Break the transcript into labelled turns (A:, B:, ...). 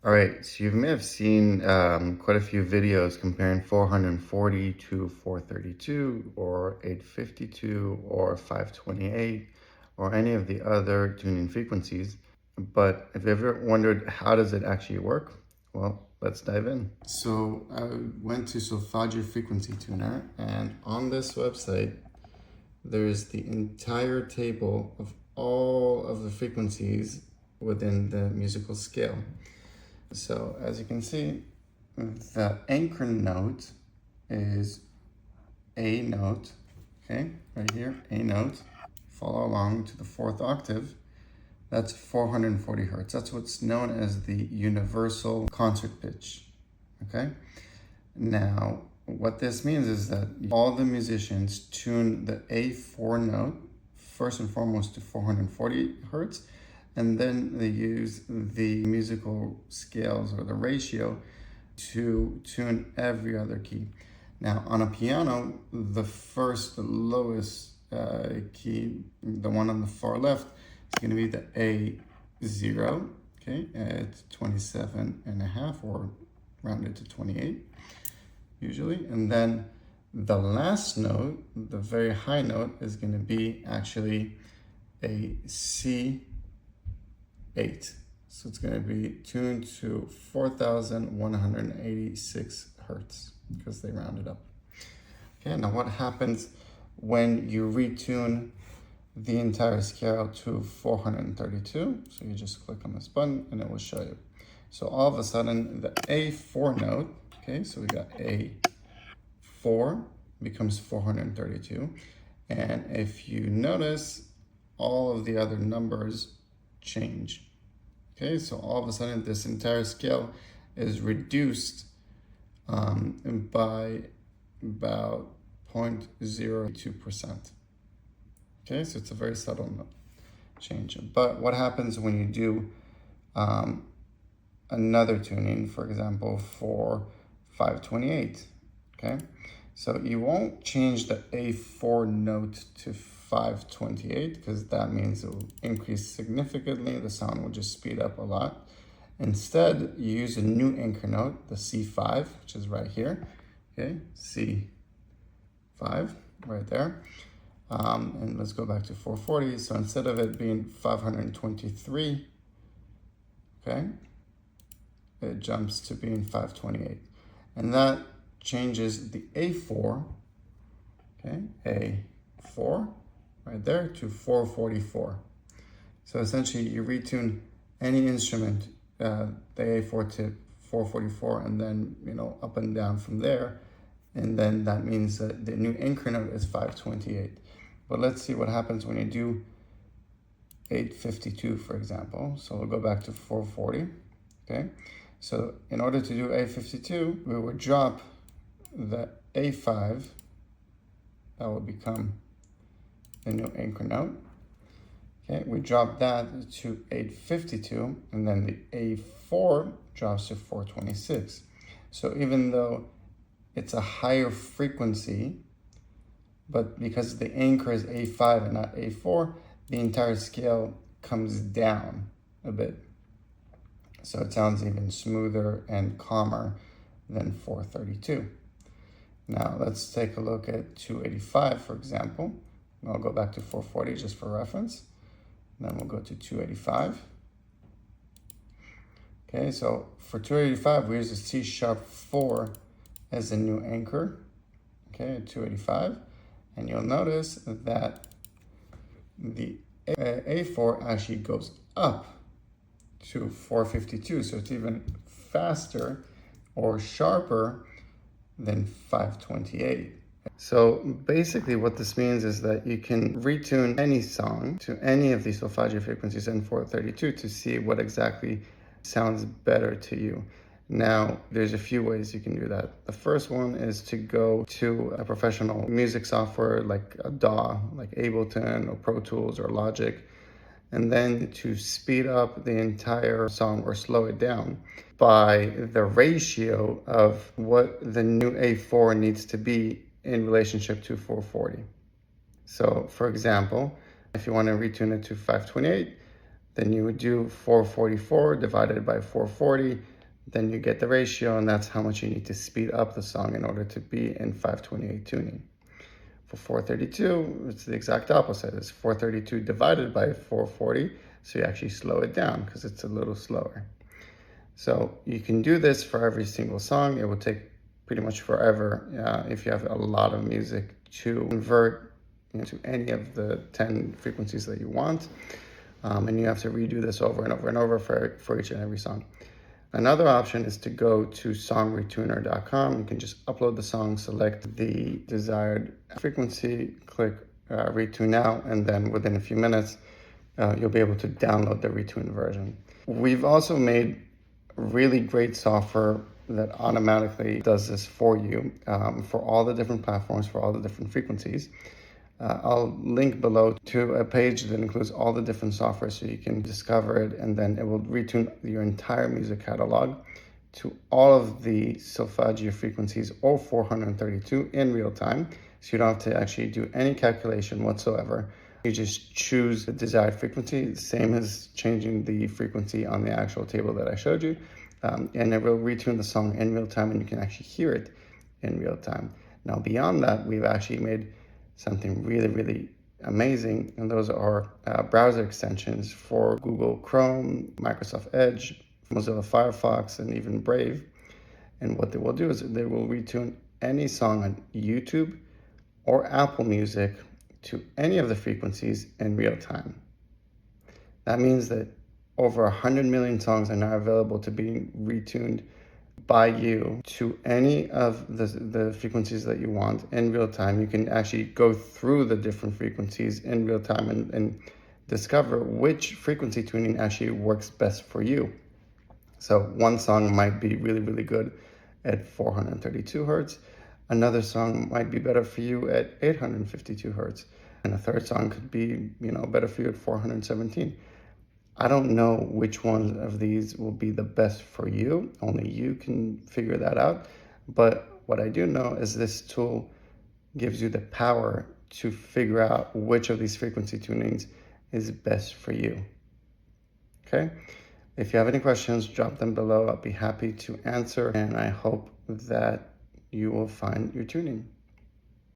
A: All right, so you may have seen quite a few videos comparing 440 to 432 or 852 or 528 or any of the other tuning frequencies. But if you ever wondered how does it actually work, well, let's dive in. So I went to Solfeggio Frequency Tuner, and on this website, there's the entire table of all of the frequencies within the musical scale. So as you can see, the anchor note is A note, okay, right here, A note. Follow along to the fourth octave. That's 440 hertz. That's what's known as the universal concert pitch, okay? Now, what this means is that all the musicians tune the A4 note first and foremost to 440 hertz, and then they use the musical scales or the ratio to tune every other key. Now, on a piano, the first, the lowest key, the one on the far left, is going to be the A0, okay, at 27 and a half or rounded to 28 usually. And then the last note, the very high note, is going to be actually a C8. So it's going to be tuned to 4,186 hertz because they rounded up. Okay, now what happens when you retune the entire scale to 432? So you just click on this button and it will show you. So all of a sudden the A4 note, okay, so we got A4 becomes 432. And if you notice, all of the other numbers change. Okay, so all of a sudden this entire scale is reduced by about 0.02%. Okay, so it's a very subtle change. But what happens when you do another tuning, for example, for 528? Okay, so you won't change the A4 note to 528 because that means it will increase significantly. The sound will just speed up a lot. Instead, you use a new anchor note, the C5, which is right here. Okay, C5, right there. And let's go back to 440. So instead of it being 523, okay, it jumps to being 528. And that changes the A4, okay, A4, right there, to 444. So essentially you retune any instrument, the A4 to 444, and then, up and down from there. And then that means that the new anchor note is 528. But let's see what happens when you do 852, for example. So we'll go back to 440, okay? So in order to do 852, we would drop the A5, that will become the new anchor note. Okay, we drop that to 852, and then the A4 drops to 426. So even though it's a higher frequency, but because the anchor is A5 and not A4, the entire scale comes down a bit. So it sounds even smoother and calmer than 432. Now let's take a look at 285, for example. I'll go back to 440 just for reference. Then we'll go to 285. Okay, so for 285, we use a C#4 as a new anchor. Okay, at 285. And you'll notice that the A4 actually goes up to 452. So it's even faster or sharper than 528. So basically what this means is that you can retune any song to any of these Solfeggio frequencies in 432 to see what exactly sounds better to you. Now, there's a few ways you can do that. The first one is to go to a professional music software like a DAW, like Ableton or Pro Tools or Logic, and then to speed up the entire song or slow it down by the ratio of what the new A4 needs to be in relationship to 440. So for example, if you want to retune it to 528, Then you would do 444 divided by 440. Then you get the ratio, and that's how much you need to speed up the song in order to be in 528 tuning. For 432, it's the exact opposite. It's 432 divided by 440, so you actually slow it down because it's a little slower. So you can do this for every single song. It will take pretty much forever if you have a lot of music to convert into any of the 10 frequencies that you want. And you have to redo this over and over and over for each and every song. Another option is to go to songretuner.com. You can just upload the song, select the desired frequency, click retune now, and then within a few minutes, you'll be able to download the retuned version. We've also made really great software that automatically does this for you for all the different platforms, for all the different frequencies. I'll link below to a page that includes all the different software so you can discover it, and then it will retune your entire music catalog to all of the Solfeggio frequencies or 432 in real time. So you don't have to actually do any calculation whatsoever. You just choose the desired frequency, same as changing the frequency on the actual table that I showed you. And it will retune the song in real time, and you can actually hear it in real time. Now, beyond that, we've actually made something really, really amazing, and those are browser extensions for Google Chrome, Microsoft Edge, Mozilla Firefox, and even Brave. And what they will do is they will retune any song on YouTube or Apple Music to any of the frequencies in real time. That means that over 100 million songs are now available to be retuned by you to any of the frequencies that you want in real time. You can actually go through the different frequencies in real time and discover which frequency tuning actually works best for you. So one song might be really, really good at 432 hertz. Another song might be better for you at 852 hertz. And a third song could be, better for you at 417. I don't know which one of these will be the best for you. Only you can figure that out. But what I do know is this tool gives you the power to figure out which of these frequency tunings is best for you. Okay? If you have any questions, drop them below. I'll be happy to answer. And I hope that you will find your tuning.